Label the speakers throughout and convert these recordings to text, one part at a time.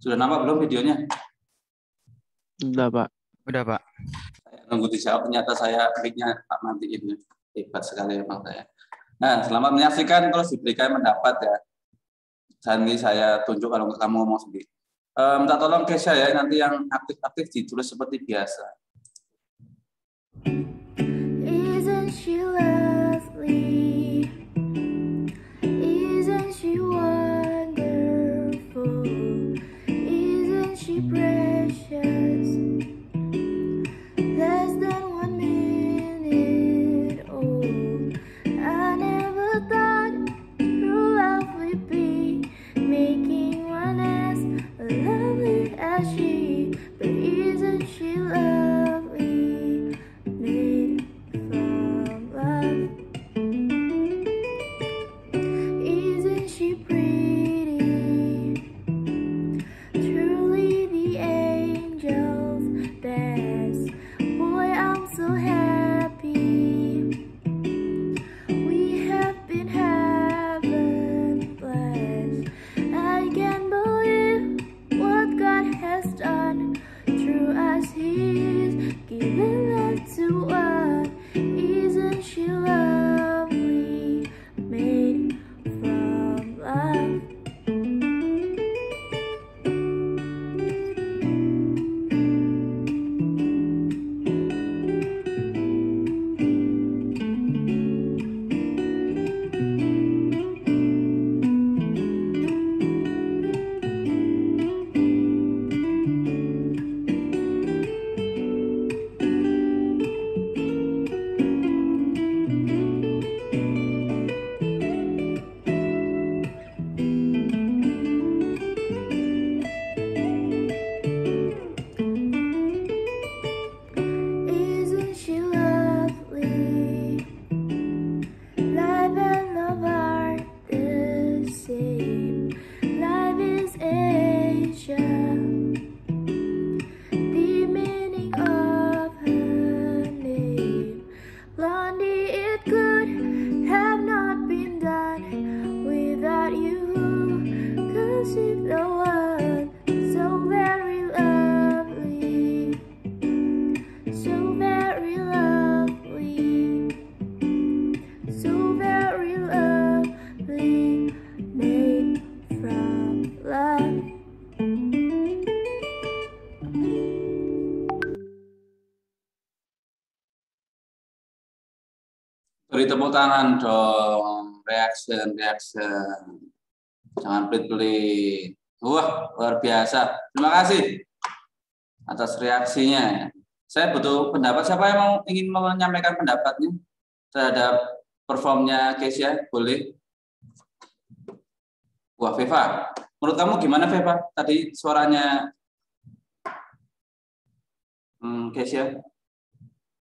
Speaker 1: Sudah nampak belum videonya?
Speaker 2: Udah, Pak.
Speaker 3: Udah, Pak.
Speaker 1: Saya nunggu dijawab, ternyata saya mic-nya Pak matiin. Hebat sekali memang saya. Nah, selamat menyaksikan, terus diberikan pendapat ya. Nanti saya tunjuk kalau kamu ngomong sendiri. Minta tolong Kesha ya, nanti yang aktif-aktif ditulis seperti biasa.
Speaker 4: Isn't she lovely? Isn't she wonderful? Isn't she precious? Less than 1 minute old. I never thought true love would be making one as lovely as she. But isn't she lovely? Made from love. Isn't she pretty? Truly the angel's best. Boy, I'm so happy. We have been heaven blessed. I can't believe what God has done through us. He's given love to us. Isn't she lovely? Made from love. Isn't she lovely? Life and love are the same. Life is Asia. The meaning of her name. Blondie, it could have not been done without you. Cause if the one so very lovely. So very lovely, so very lovely, made from love.
Speaker 1: Beri tepuk tangan dong, reaction. Jangan pelit-pelit. Wah, luar biasa. Terima kasih atas reaksinya. Saya butuh pendapat. Siapa yang ingin menyampaikan pendapatnya terhadap performnya Kesha? Boleh? Wah, Veva. Menurut kamu gimana, Veva? Tadi suaranya Kesha?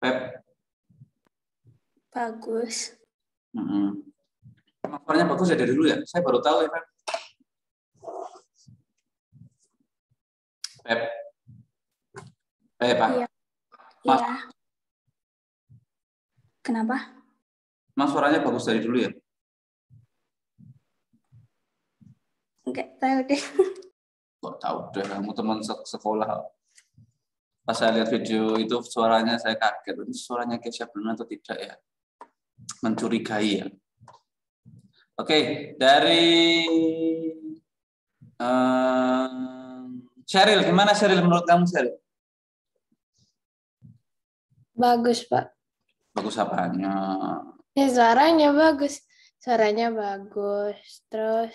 Speaker 1: Pep?
Speaker 4: Bagus.
Speaker 1: Suaranya bagus ya dari dulu ya? Saya baru tahu ya, Pep. Pep. Pak.
Speaker 4: Iya.
Speaker 1: Mas,
Speaker 4: Iya. Kenapa?
Speaker 1: Mas suaranya bagus dari dulu ya?
Speaker 4: Enggak tahu deh.
Speaker 1: Kok tahu deh, kamu teman sekolah. Pas saya lihat video itu suaranya saya kaget. Ini suaranya Kesha benar atau tidak ya? Mencurigai ya. Oke, dari Sheryl, gimana Sheryl menurut kamu Sheryl?
Speaker 5: Bagus, Pak.
Speaker 1: Bagus apanya?
Speaker 5: Ya, suaranya bagus. Suaranya bagus. Terus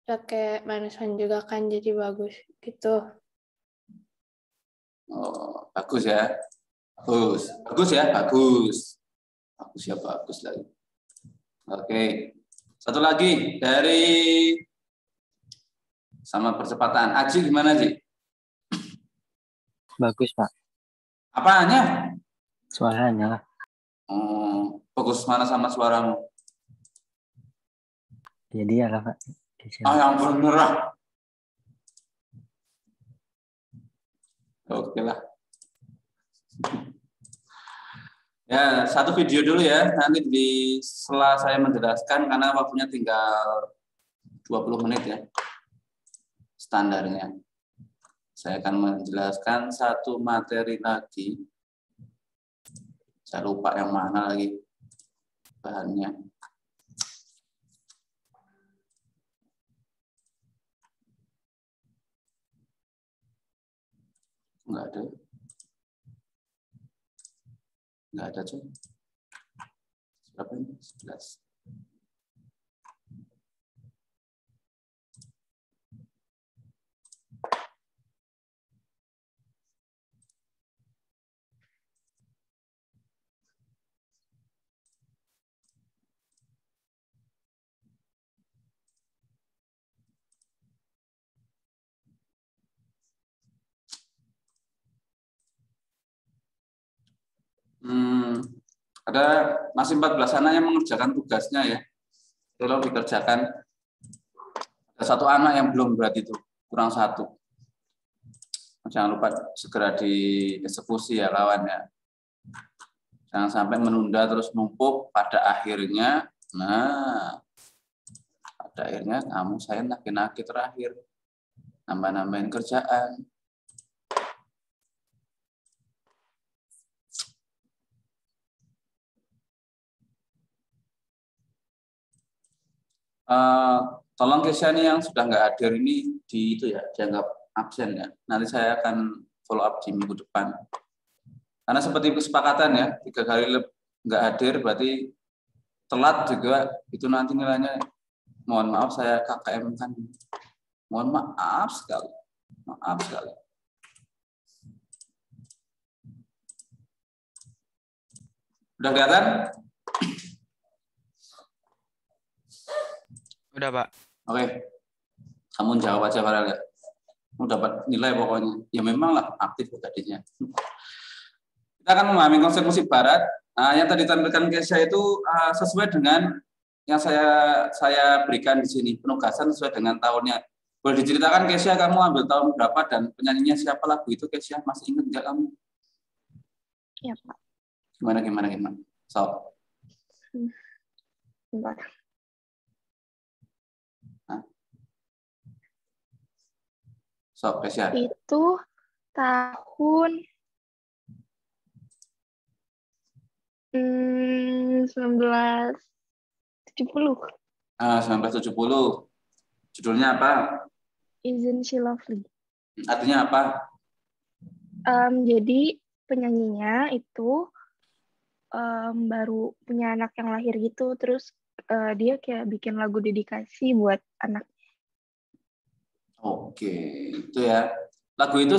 Speaker 5: pakai manusan juga kan jadi bagus gitu.
Speaker 1: Oh, bagus ya. Bagus. Bagus ya, bagus. Bagus ya, bagus lagi. Oke. Satu lagi dari sama percepatan. Aji gimana, Ji?
Speaker 2: Bagus, Pak.
Speaker 1: Apanya?
Speaker 2: Suaranya lah.
Speaker 1: Oh, bagus mana sama suaramu?
Speaker 2: Ya dia lah, Pak.
Speaker 1: Ah, yang bener lah. Oke lah. Ya, satu video dulu ya. Nanti setelah saya menjelaskan, karena waktunya tinggal 20 menit ya. Standarnya. saya akan menjelaskan satu materi lagi. Saya lupa yang mana lagi bahannya. Enggak ada. Enggak ada, cuy. Berapa ini? 11. Ada masih 14 anak yang mengerjakan tugasnya ya. Tolong dikerjakan. Ada satu anak yang belum berarti itu, kurang satu. Jangan lupa segera dieksekusi ya kawan ya. Jangan sampai menunda terus numpuk pada akhirnya. Nah, pada akhirnya kamu saya naki-naki terakhir. Nambah-nambahin kerjaan. Tolong Kesha nih yang sudah nggak hadir ini di itu ya, dianggap absen ya. Nanti saya akan follow up di minggu depan. Karena seperti kesepakatan ya, 3 kali nggak hadir berarti telat juga itu nanti nilainya. Mohon maaf saya KKM kan. Mohon maaf sekali. Maaf sekali. Udah kelihatan?
Speaker 3: Udah, Pak.
Speaker 1: Oke. Kamu jawab aja Farel ya. Kamu dapat nilai pokoknya. Ya memang lah aktif tadinya. Kita akan memahami konsep musik barat. Yang tadi ditampilkan Kesha itu sesuai dengan yang saya berikan di sini. Penugasan sesuai dengan tahunnya. Boleh diceritakan Kesha kamu ambil tahun berapa dan penyanyinya siapa lagu itu Kesha? Masih ingat nggak kamu?
Speaker 4: Iya, Pak.
Speaker 1: Gimana? So.
Speaker 4: Bentar.
Speaker 1: So, Kesha.
Speaker 4: Itu tahun 1970.
Speaker 1: 1970. Judulnya apa?
Speaker 4: Isn't She Lovely?
Speaker 1: Artinya apa?
Speaker 4: Jadi penyanyinya itu baru punya anak yang lahir gitu, terus dia kayak bikin lagu dedikasi buat anak.
Speaker 1: Oke, itu ya. Lagu itu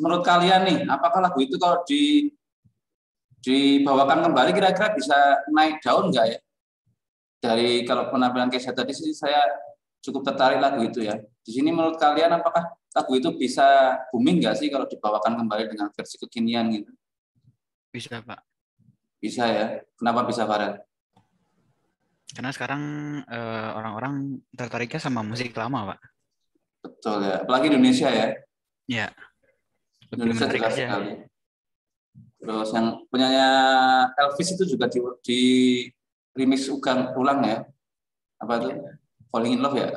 Speaker 1: menurut kalian nih, apakah lagu itu kalau dibawakan kembali kira-kira bisa naik daun nggak ya? Dari kalau penampilan Kesha tadi sih saya cukup tertarik lagu itu ya. Di sini menurut kalian apakah lagu itu bisa booming nggak sih kalau dibawakan kembali dengan versi kekinian gitu?
Speaker 3: Bisa, Pak.
Speaker 1: Bisa ya. Kenapa bisa, Farel?
Speaker 3: Karena sekarang orang-orang tertariknya sama musik lama, Pak.
Speaker 1: Betul ya. Apalagi Indonesia ya.
Speaker 3: Ya.
Speaker 1: Indonesia jelas sekali. Terus yang punyanya Elvis itu juga di remix ulang ya. Apa itu? Falling in Love ya.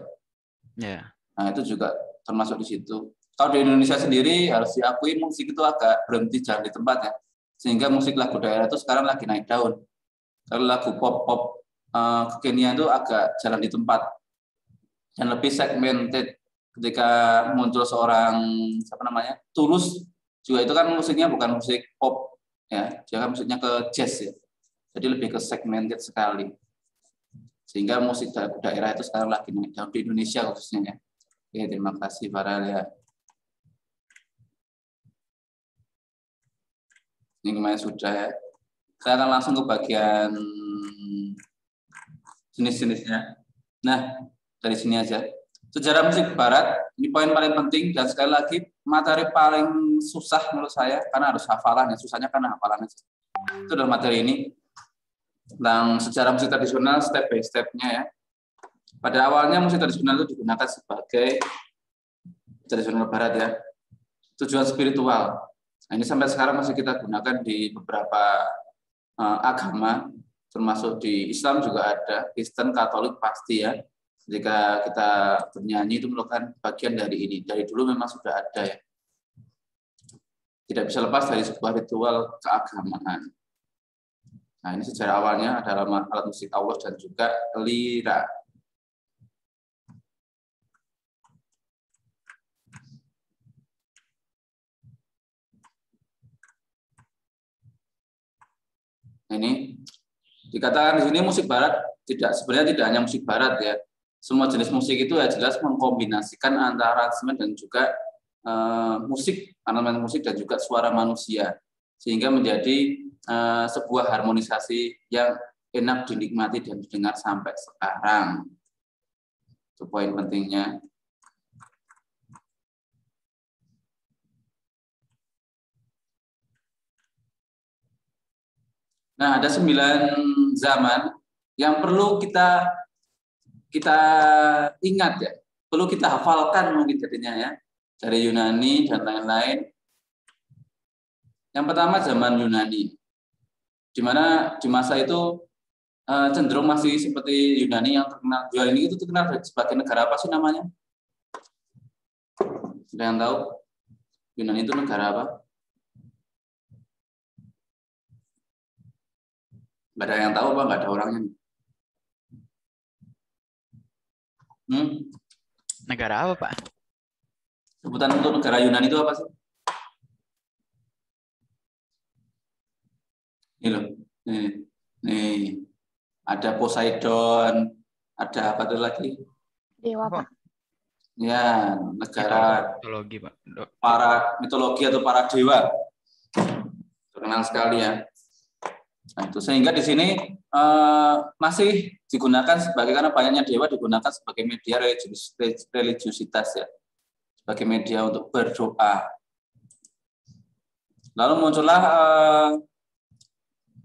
Speaker 3: Ya.
Speaker 1: Nah, itu juga termasuk di situ. Kalau di Indonesia sendiri harus diakui musik itu agak berhenti jalan di tempat ya. Sehingga musik lagu daerah itu sekarang lagi naik daun. Kalau lagu pop kekinian itu agak jalan di tempat. Dan lebih segmented. Ketika muncul seorang Tulus juga itu kan musiknya bukan musik pop ya, dia kan musiknya ke jazz ya. Jadi lebih ke segmented sekali. Sehingga musik daerah itu sekarang lagi naik daun di Indonesia khususnya ya. Oke, terima kasih Farel ya. Ini kemarin sudah ya. Saya akan langsung ke bagian jenis-jenisnya. Nah, dari sini aja. Sejarah musik barat, ini poin paling penting dan sekali lagi materi paling susah menurut saya karena harus hafalan ya, susahnya karena hafalannya. Itu adalah materi ini tentang sejarah musik tradisional step by step-nya ya. Pada awalnya musik tradisional itu digunakan sebagai tradisional barat ya, tujuan spiritual. Nah, ini sampai sekarang masih kita gunakan di beberapa agama, termasuk di Islam juga ada, Kristen, Katolik pasti ya. Jika kita bernyanyi itu merupakan bagian dari ini. Dari dulu memang sudah ada ya. tidak bisa lepas dari sebuah ritual keagamaan. Nah, ini sejarah awalnya adalah alat musik aulos dan juga lira. Ini dikatakan di sini musik barat sebenarnya tidak hanya musik barat ya. Semua jenis musik itu ya jelas mengkombinasikan antara aransemen dan juga aransemen musik dan juga suara manusia sehingga menjadi sebuah harmonisasi yang enak dinikmati dan didengar sampai sekarang. Itu poin pentingnya. Nah, ada 9 zaman yang perlu kita ingat ya, perlu kita hafalkan mungkin jadinya ya, dari Yunani dan lain-lain. Yang pertama zaman Yunani, di mana di masa itu cenderung masih seperti Yunani yang terkenal. Yunani itu terkenal sebagai negara apa sih namanya? Ada yang tahu? Yunani itu negara apa? Nggak ada yang tahu apa? Nggak ada orangnya.
Speaker 3: Negara apa, Pak?
Speaker 1: Sebutan untuk negara Yunani itu apa sih? Ini loh. Nih. Ada Poseidon, ada apa tuh lagi?
Speaker 4: Dewa, Pak.
Speaker 1: Ya, negara
Speaker 3: mitologi, Pak.
Speaker 1: Para mitologi atau para dewa. Terkenal sekali ya. Nah, itu sehingga di sini masih digunakan karena banyaknya dewa digunakan sebagai media religiusitas ya, sebagai media untuk berdoa. Lalu muncullah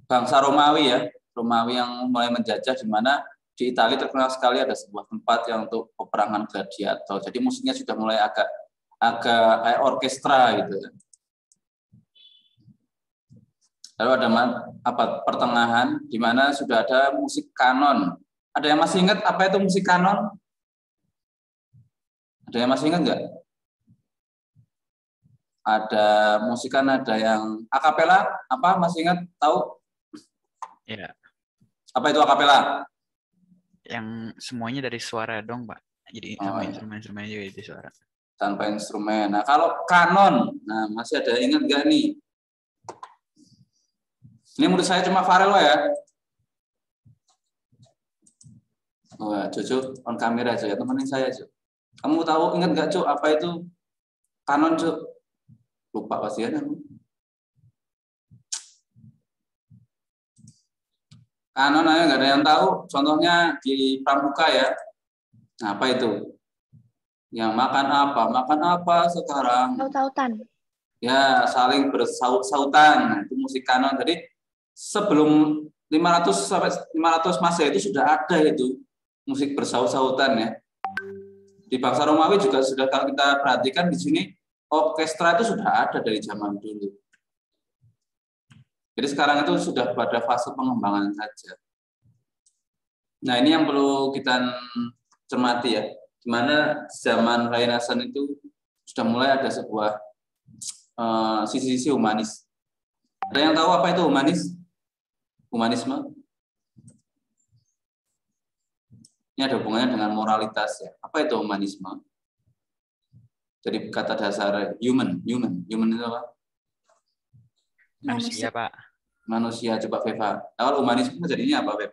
Speaker 1: bangsa Romawi ya, Romawi yang mulai menjajah, di mana di Italia terkenal sekali ada sebuah tempat yang untuk peperangan gladiator. Jadi musiknya sudah mulai agak kayak orkestra gitu ya. Lalu ada pertengahan di mana sudah ada musik kanon. Ada yang masih ingat apa itu musik kanon? Ada yang masih ingat nggak? Ada musikan, ada yang akapela, apa masih ingat? Tahu?
Speaker 3: Ya.
Speaker 1: Apa itu akapela?
Speaker 3: Yang semuanya dari suara dong, Pak. Jadi sama instrumen-instrumennya juga dari suara.
Speaker 1: Tanpa instrumen. Nah, kalau kanon, nah masih ada ingat nggak nih? Ini menurut saya cuma Farel ya. Wah, Jojo on kamera aja ya, temenin saya aja. Kamu tahu, ingat nggak Cuk, apa itu kanon Cuk? Lupa pasti ya. Kanon aja nggak ada yang tahu. Contohnya di Pramuka ya. Nah, apa itu? Yang makan apa sekarang?
Speaker 4: Saut-sautan.
Speaker 1: Ya, saling bersaut-sautan. Nah, itu musik kanon. Jadi sebelum 500 sampai 500 Masehi itu sudah ada itu musik bersaut-sautan ya. Di bangsa Romawi juga sudah, kalau kita perhatikan di sini orkestra itu sudah ada dari zaman dulu. Jadi sekarang itu sudah pada fase pengembangan saja. Nah, ini yang perlu kita cermati ya. Di mana zaman Renaissance itu sudah mulai ada sebuah sisi-sisi humanis. Ada yang tahu apa itu humanis? Humanisme? Ini ada hubungannya dengan moralitas ya. Apa itu humanisme? Jadi kata dasar human itu apa?
Speaker 3: Manusia, Pak.
Speaker 1: Manusia, coba Veva. Awal humanisme jadinya apa, Beb?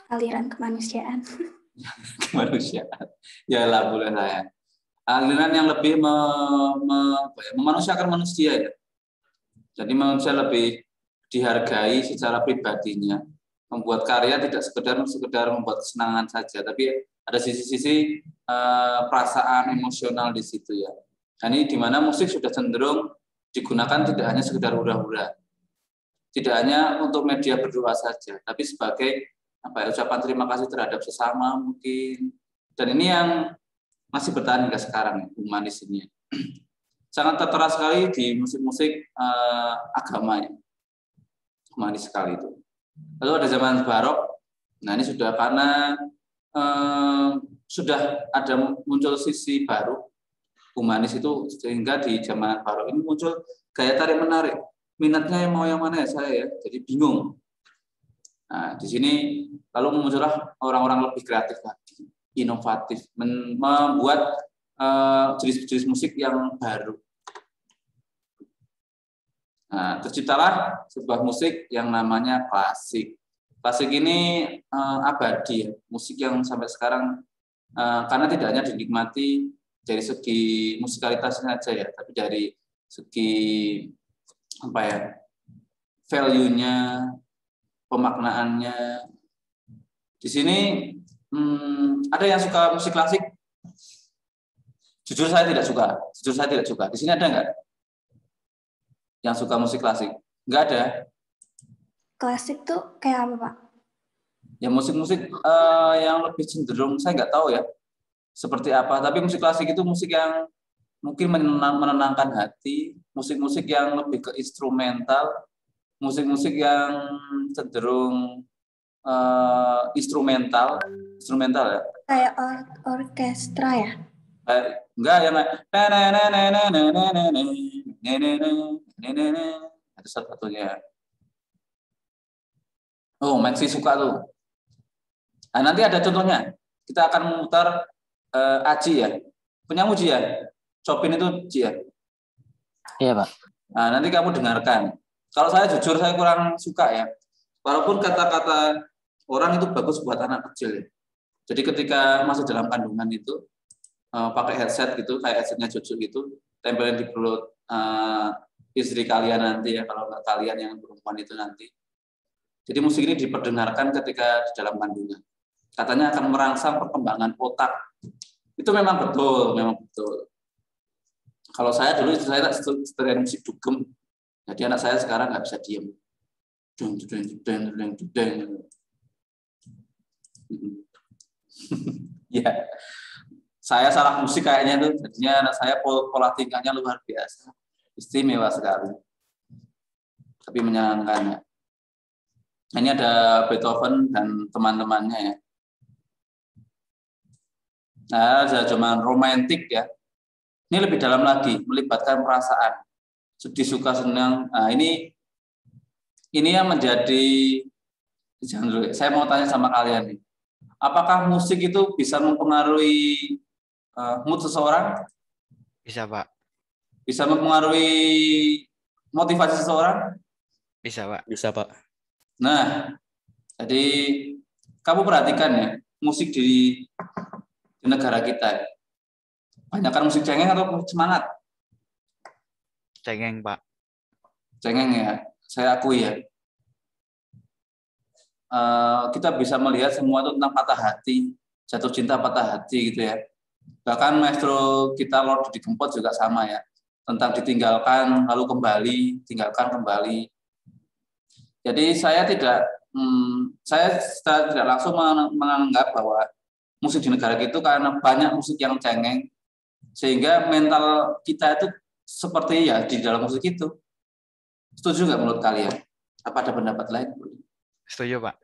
Speaker 6: Aliran kemanusiaan.
Speaker 1: Kemanusiaan. Ya lah, boleh lah ya. Aliran yang lebih memanusiakan manusia ya. Jadi manusia lebih dihargai secara pribadinya. Membuat karya tidak sekedar membuat kesenangan saja, tapi ada sisi-sisi perasaan emosional di situ ya. Nah, ini di mana musik sudah cenderung digunakan tidak hanya sekedar hura-hura, tidak hanya untuk media berdoa saja, tapi sebagai ucapan terima kasih terhadap sesama mungkin. Dan ini yang masih bertahan hingga sekarang, humanis ini. Sangat tertera sekali di musik-musik agama ya. Humanis sekali itu. Lalu ada zaman barok. Nah, ini sudah karena sudah ada muncul sisi baru humanis itu, sehingga di zaman baru ini muncul gaya tarik menarik. Minatnya mau yang mana ya saya ya, jadi bingung. Nah, di sini lalu muncullah orang-orang lebih kreatif lagi, inovatif, membuat jenis-jenis musik yang baru. Nah, terciptalah sebuah musik yang namanya klasik. Klasik ini abadi, ya. Musik yang sampai sekarang karena tidak hanya dinikmati dari segi musikalitasnya aja ya, tapi dari segi apa ya, value-nya, pemaknaannya. Di sini ada yang suka musik klasik? Jujur saya tidak suka. Di sini ada nggak yang suka musik klasik? Nggak ada.
Speaker 6: Klasik tuh kayak apa, Pak?
Speaker 1: Ya musik-musik yang lebih cenderung, saya nggak tahu ya seperti apa. Tapi musik klasik itu musik yang mungkin menenangkan hati, musik-musik yang lebih ke instrumental, musik-musik yang cenderung instrumental ya.
Speaker 6: Kayak orkestra ya?
Speaker 1: Enggak yang itu satu-satunya. Oh, Maxi suka tuh. Nah, nanti ada contohnya. Kita akan memutar Aji ya. Punya Muji ya? Chopin itu Ji ya?
Speaker 2: Iya, Pak.
Speaker 1: Nah, nanti kamu dengarkan. Kalau saya jujur, saya kurang suka ya. Walaupun kata-kata orang itu bagus buat anak kecil ya. Jadi ketika masih dalam kandungan itu, pakai headset gitu, kayak headsetnya Jojo gitu, tempelin di perut istri kalian nanti ya, kalau nggak kalian yang perempuan itu nanti. Jadi musik ini diperdengarkan ketika di dalam kandungan. Katanya akan merangsang perkembangan otak. Itu memang betul. Kalau saya dulu, saya setelah musik dugem. Jadi anak saya sekarang nggak bisa diem. Ya, saya salah musik kayaknya tuh. Jadinya anak saya pola tingkahnya luar biasa. Istimewa sekali. Tapi menyenangkan ya. Ini ada Beethoven dan teman-temannya ya. Nah, ada zaman romantik ya. Ini lebih dalam lagi, melibatkan perasaan. Sedih, suka, senang. Nah, ini yang menjadi, saya mau tanya sama kalian nih. Apakah musik itu bisa mempengaruhi mood seseorang?
Speaker 3: Bisa, Pak.
Speaker 1: Bisa mempengaruhi motivasi seseorang?
Speaker 3: Bisa, Pak.
Speaker 7: Bisa, Pak.
Speaker 1: Nah, jadi kamu perhatikan ya, musik di negara kita. Banyakkan musik cengeng atau musik semangat?
Speaker 3: Cengeng, Pak.
Speaker 1: Cengeng ya, saya akui ya. Kita bisa melihat semua itu tentang patah hati, jatuh cinta, patah hati gitu ya. Bahkan maestro kita Lord Didi Kempot juga sama ya, tentang ditinggalkan lalu kembali, tinggalkan kembali. Jadi saya tidak langsung menganggap bahwa musik di negara kita karena banyak musik yang cengeng, sehingga mental kita itu seperti ya di dalam musik itu. Setuju nggak menurut kalian? Apa ada pendapat lain?
Speaker 3: Setuju, Pak.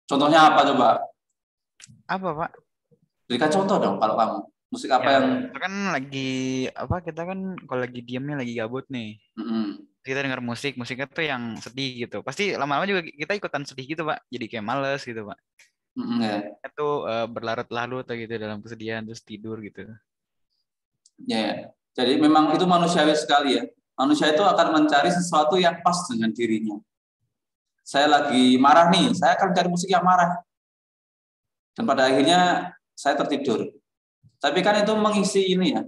Speaker 1: Contohnya apa coba?
Speaker 3: Apa, Pak?
Speaker 1: Berikan contoh dong kalau kamu. Musik apa yang
Speaker 3: Kita kan lagi kita kan kalau lagi diamnya lagi gabut nih. Kita dengar musiknya tuh yang sedih gitu. Pasti lama-lama juga kita ikutan sedih gitu, Pak. Jadi kayak males gitu, Pak. Itu berlarut-larut gitu dalam kesedihan terus tidur gitu.
Speaker 1: Ya. Jadi memang itu manusiawi sekali ya. Manusia itu akan mencari sesuatu yang pas dengan dirinya. Saya lagi marah nih, saya akan cari musik yang marah. Dan pada akhirnya saya tertidur. Tapi kan itu mengisi ini ya.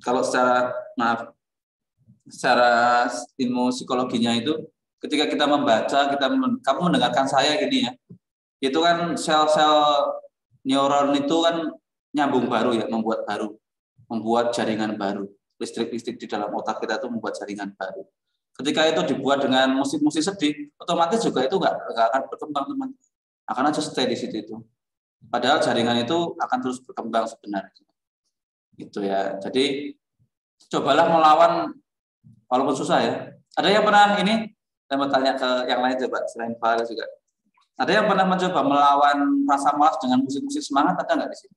Speaker 1: Kalau secara ilmu psikologinya itu, ketika kita membaca, kamu mendengarkan saya gini ya, itu kan sel-sel neuron itu kan nyambung baru ya, membuat jaringan baru. Listrik di dalam otak kita itu membuat jaringan baru. Ketika itu dibuat dengan musik-musik sedih, otomatis juga itu nggak akan berkembang, teman. Akan aja stay di situ itu. Padahal jaringan itu akan terus berkembang sebenarnya. Gitu ya. Jadi cobalah melawan walaupun susah ya. Ada yang pernah ini? Saya mau tanya ke yang lain coba selain Farel juga. Ada yang pernah mencoba melawan rasa malas dengan musik-musik semangat, ada nggak di sini?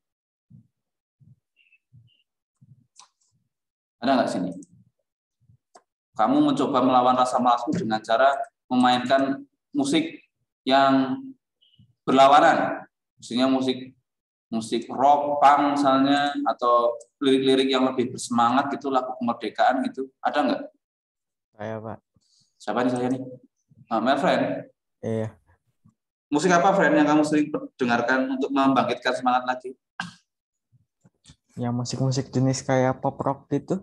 Speaker 1: Ada nggak sini? Kamu mencoba melawan rasa malasmu dengan cara memainkan musik yang berlawanan. Maksudnya musik rock, punk misalnya, atau lirik-lirik yang lebih bersemangat gitu, lagu kemerdekaan gitu. Ada nggak?
Speaker 7: Saya, Pak.
Speaker 1: Siapa nih saya nih? Mel, friend.
Speaker 7: Iya.
Speaker 1: Musik apa, friend, yang kamu sering dengarkan untuk membangkitkan semangat lagi?
Speaker 7: Yang musik-musik jenis kayak pop rock gitu.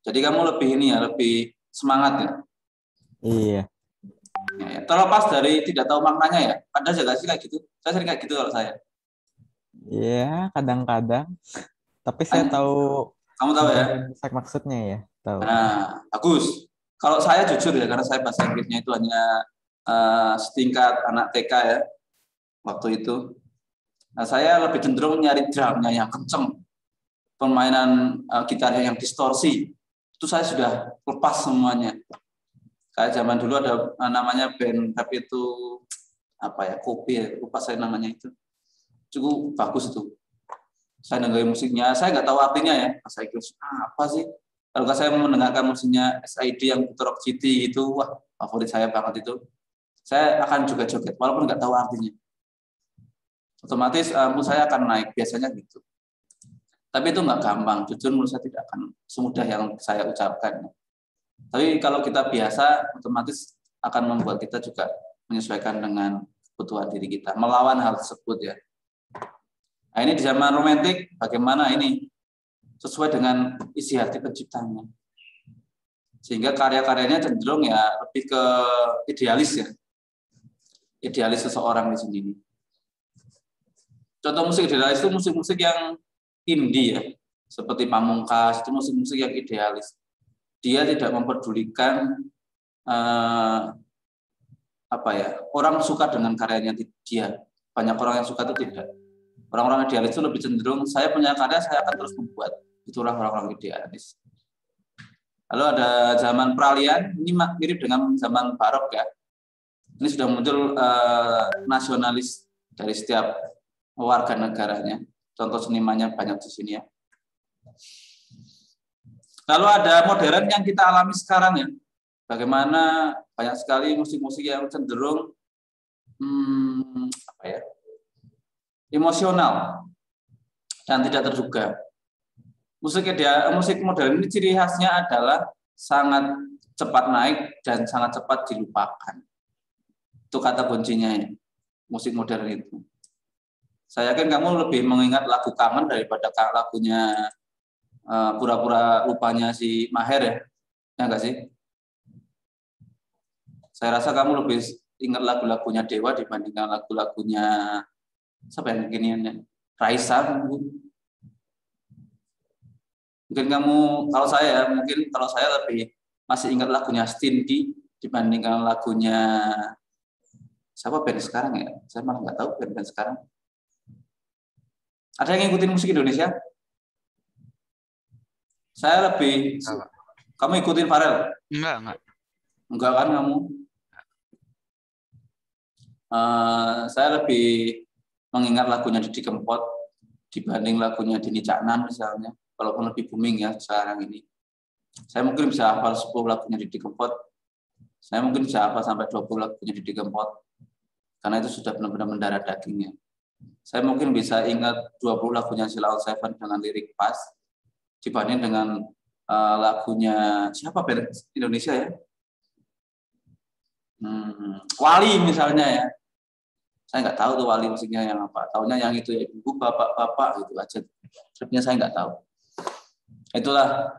Speaker 1: Jadi kamu lebih ini ya, lebih semangat ya?
Speaker 7: Iya.
Speaker 1: Ya, terlepas dari tidak tahu maknanya ya, ada juga sih kayak gitu. Saya sering kayak gitu kalau saya.
Speaker 7: Iya, kadang-kadang. Tapi saya tahu.
Speaker 1: Kamu tahu ya?
Speaker 7: Maksudnya ya, tahu.
Speaker 1: Nah, bagus. Kalau saya jujur ya, karena saya bahasa Inggrisnya itu hanya setingkat anak TK ya, waktu itu. Nah, saya lebih cenderung nyari drumnya yang kenceng, permainan gitarnya yang distorsi. Itu saya sudah lepas semuanya. Kayak zaman dulu ada namanya band, tapi itu apa ya, kopi ya, lupa saya namanya itu. Cukup bagus itu. Saya dengerin musiknya, saya nggak tahu artinya ya, bahasa Inggris apa sih? Kalau saya mendengarkan musiknya SID yang Rock City itu, wah favorit saya banget itu. Saya akan juga joget, walaupun nggak tahu artinya. Otomatis mood saya akan naik, biasanya gitu. Tapi itu nggak gampang, jujur menurut saya tidak akan semudah yang saya ucapkan. Tapi kalau kita biasa, otomatis akan membuat kita juga menyesuaikan dengan kebutuhan diri kita, melawan hal tersebut ya. Nah, ini di zaman romantik, bagaimana ini sesuai dengan isi hati penciptanya. Sehingga karya-karyanya cenderung ya lebih ke idealis ya. Idealis seseorang di sini. Contoh musik idealis itu musik-musik yang indie ya. Seperti Pamungkas, itu musik-musik yang idealis. Dia tidak mempedulikan orang suka dengan karyanya dia. Banyak orang yang suka itu tidak. Orang-orang idealis itu lebih cenderung, saya punya karya, saya akan terus membuat. Itulah orang-orang idealis. Lalu ada zaman peralihan, ini mirip dengan zaman barok ya. Ini sudah muncul nasionalis dari setiap warga negaranya. Contoh senimannya banyak di sini ya. Lalu ada modern yang kita alami sekarang ya. Bagaimana banyak sekali musik-musik yang cenderung emosional dan tidak terduga. Musik modern ini ciri khasnya adalah sangat cepat naik dan sangat cepat dilupakan. Itu kata kuncinya ya, musik modern itu. Saya yakin kamu lebih mengingat lagu Kangen daripada lagunya pura-pura lupanya si Maher ya. Ya enggak sih? Saya rasa kamu lebih ingat lagu-lagunya Dewa dibandingkan lagu-lagunya siapa yang beginiannya? Raisa mungkin. Mungkin kalau saya lebih masih ingat lagunya Stinky dibandingkan lagunya siapa band sekarang ya? Saya malah nggak tahu band sekarang. Ada yang ngikutin musik Indonesia? Saya lebih. Kamu ikutin Farel?
Speaker 3: Enggak.
Speaker 1: Enggak kan kamu? Saya lebih mengingat lagunya Didi Kempot dibanding lagunya Dini Caknan misalnya, walaupun lebih booming ya sekarang ini. Saya mungkin bisa hafal 10 lagunya Didi Kempot, saya mungkin bisa hafal sampai 20 lagunya Didi Kempot, karena itu sudah benar-benar mendarah dagingnya. Saya mungkin bisa ingat 20 lagunya Sheila on 7 dengan lirik pas, dibanding dengan lagunya siapa band Indonesia ya? Wali misalnya ya. Saya nggak tahu tuh Wali musiknya yang apa. Taunya yang itu ya, ibu, bapak gitu aja. Sebenarnya saya nggak tahu. Itulah.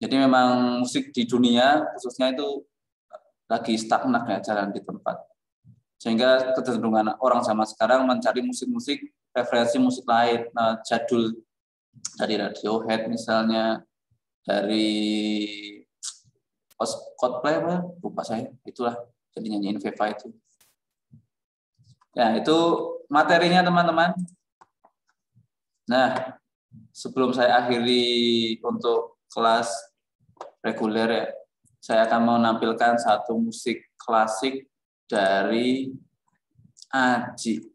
Speaker 1: Jadi memang musik di dunia khususnya itu lagi stagnan ya, jalan di tempat. Sehingga kecenderungan orang zaman sekarang mencari musik-musik referensi musik lain, jadul dari Radiohead misalnya, dari Coldplay apa? Lupa saya. Itulah jadi nyanyiin Veva itu. Ya, itu materinya teman-teman. Nah, sebelum saya akhiri untuk kelas reguler ya, saya akan menampilkan satu musik klasik dari Aji.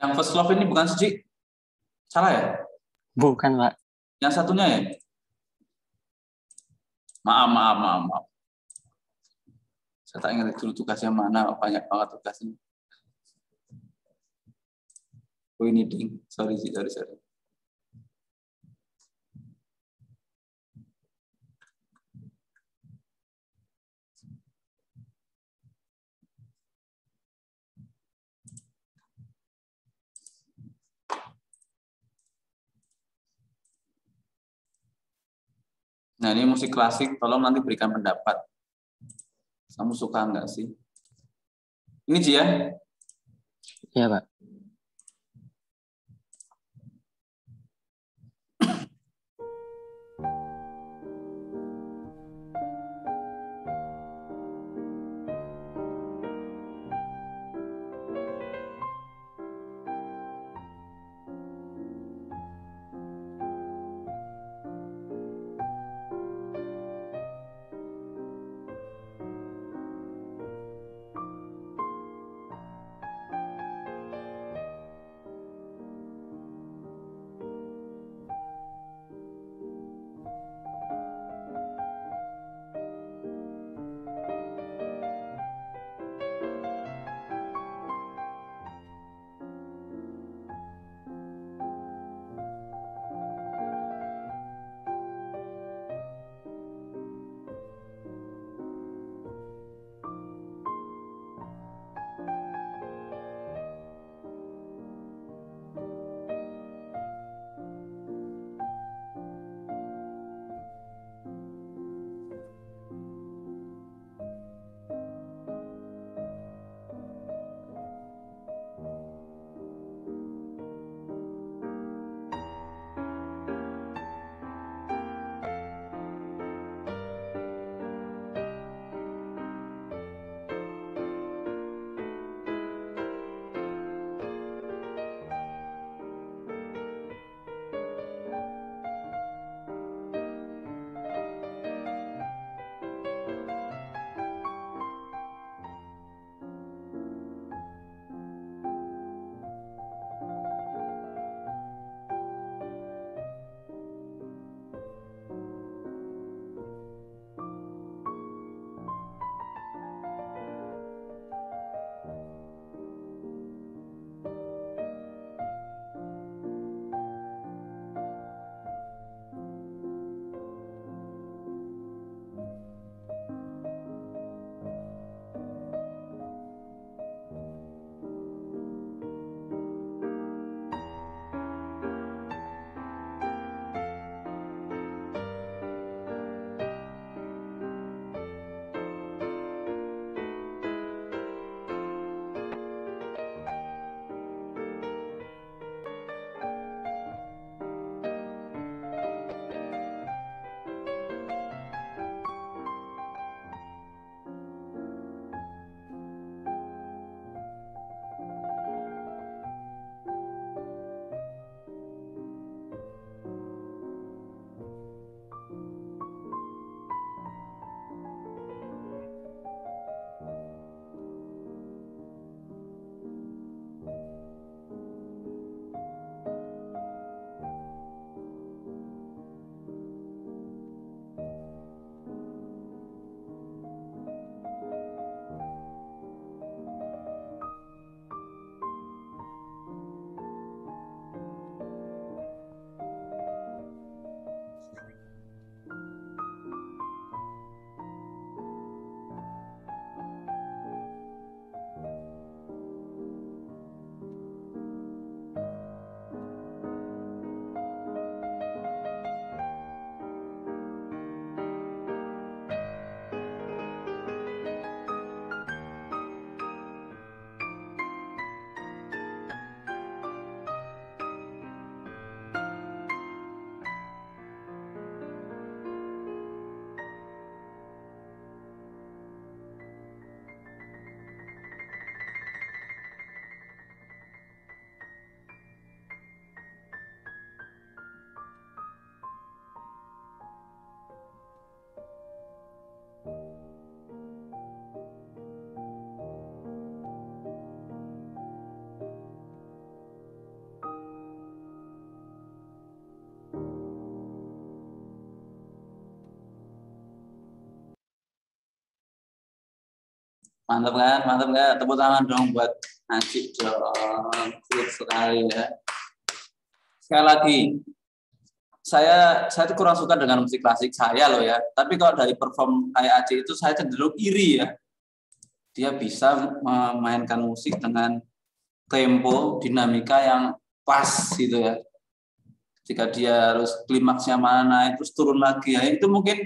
Speaker 1: Yang first love ini bukan sih? Salah ya?
Speaker 2: Bukan, Pak.
Speaker 1: Yang satunya ya? Maaf. Saya tak ingat dulu tugasnya mana, banyak banget tugasnya. Oh ini ding, sorry. Nah ini musik klasik, tolong nanti berikan pendapat. Kamu suka nggak sih? Ini Ji ya?
Speaker 2: Iya, Pak.
Speaker 1: Mantap kan? Mantap nggak? Tepuk tangan dong buat Aci dong. Good sekali ya. Sekali lagi, saya tuh kurang suka dengan musik klasik saya loh ya. Tapi kalau dari perform kayak Aci itu saya cenderung iri ya. Dia bisa memainkan musik dengan tempo, dinamika yang pas gitu ya. Jika dia harus klimaksnya mana, terus turun lagi ya, itu mungkin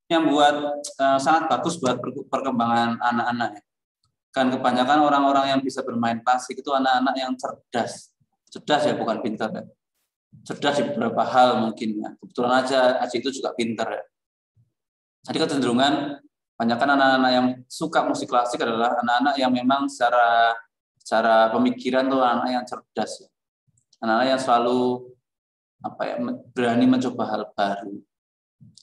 Speaker 1: yang buat sangat bagus buat perkembangan anak-anak ya. Kan kebanyakan orang-orang yang bisa bermain klasik itu anak-anak yang cerdas. Cerdas ya, bukan pintar ya. Cerdas di beberapa hal mungkin ya. Kebetulan aja Aci itu juga pintar ya. Jadi kecenderungan kebanyakan anak-anak yang suka musik klasik adalah anak-anak yang memang secara pemikiran tuh anak yang cerdas ya. Anak-anak yang selalu berani mencoba hal baru.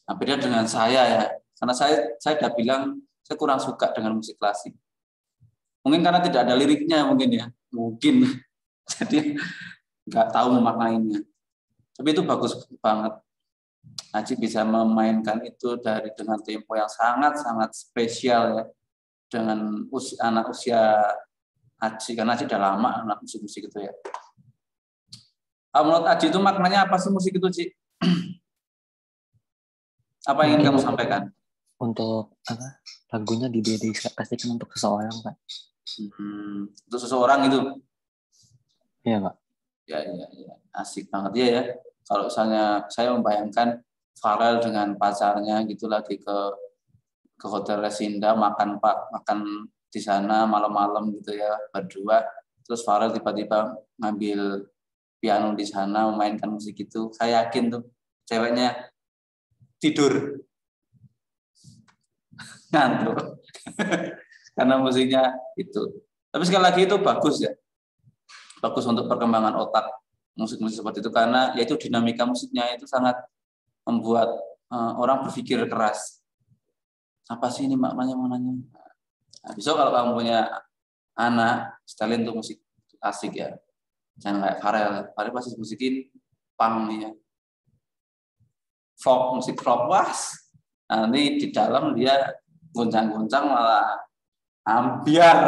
Speaker 1: Nah, beda dengan saya ya, karena saya udah bilang saya kurang suka dengan musik klasik. Mungkin karena tidak ada liriknya mungkin ya, mungkin. Jadi nggak tahu memaknainya. Tapi itu bagus banget. Aci bisa memainkan itu dengan tempo yang sangat-sangat spesial ya, dengan anak usia Aci, karena Aci udah lama anak musik-musik itu ya. Menurut Aji itu maknanya apa sih musik itu, Ci? Apa yang ingin kamu sampaikan?
Speaker 2: Untuk lagunya didedikasikan untuk seseorang, Pak.
Speaker 1: Untuk seseorang itu?
Speaker 2: Iya, Pak.
Speaker 1: Ya. Asik banget ya. Kalau misalnya saya membayangkan Farel dengan pacarnya gitu lagi ke Hotel Resinda makan di sana malam-malam gitu ya, berdua. Terus Farel tiba-tiba ngambil piano di sana memainkan musik itu, saya yakin tuh ceweknya tidur ngantuk karena musiknya itu. Tapi sekali lagi itu bagus ya, bagus untuk perkembangan otak musik-musik seperti itu, karena yaitu dinamika musiknya itu sangat membuat orang berpikir keras. Apa sih ini maknanya? Nah, besok kalau kamu punya anak, setelin tuh musik asik ya. Jangan kayak Farel pasti musikin punk nih ya. Folk, musik folk, was. Nanti di dalam dia goncang-goncang malah ambiar.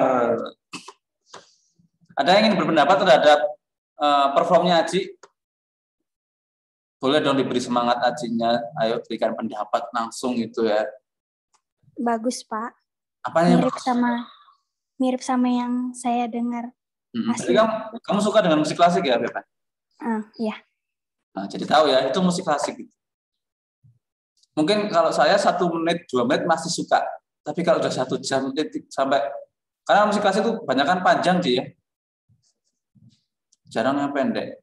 Speaker 1: Ada yang ingin berpendapat terhadap performnya Aji? Boleh dong diberi semangat Ajinya. Ayo berikan pendapat langsung itu ya.
Speaker 6: Bagus, Pak.
Speaker 1: Apanya
Speaker 6: Mirip sama yang saya dengar.
Speaker 1: Jadi kamu suka dengan musik klasik ya, Beb?
Speaker 6: Iya.
Speaker 1: Nah, jadi tahu ya, itu musik klasik. Mungkin kalau saya 1 menit, 2 menit masih suka. Tapi kalau udah 1 jam sampai, karena musik klasik itu kebanyakan panjang sih ya. Jarang yang pendek.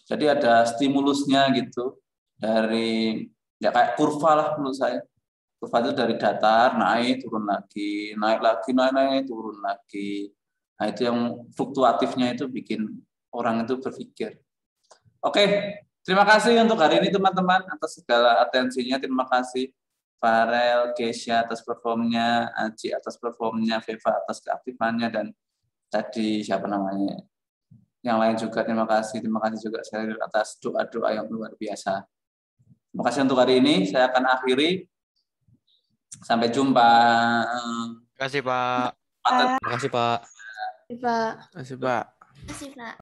Speaker 1: Jadi ada stimulusnya gitu. Dari, ya kayak kurva lah menurut saya. Kurva itu dari datar, naik, turun lagi, naik lagi, naik, turun lagi. Nah, itu yang fluktuatifnya itu bikin orang itu berpikir. Oke, terima kasih untuk hari ini teman-teman atas segala atensinya. Terima kasih Farel, Keisha atas performnya, Aji atas performnya, Veva atas keaktifannya, dan tadi siapa namanya? Yang lain juga terima kasih juga saya atas doa-doa yang luar biasa. Terima kasih untuk hari ini. Saya akan akhiri. Sampai jumpa.
Speaker 3: Terima kasih, Pak.
Speaker 7: Terima kasih, Pak.
Speaker 5: Pak.
Speaker 7: Terima kasih, Pak.
Speaker 6: Terima kasih, Pak.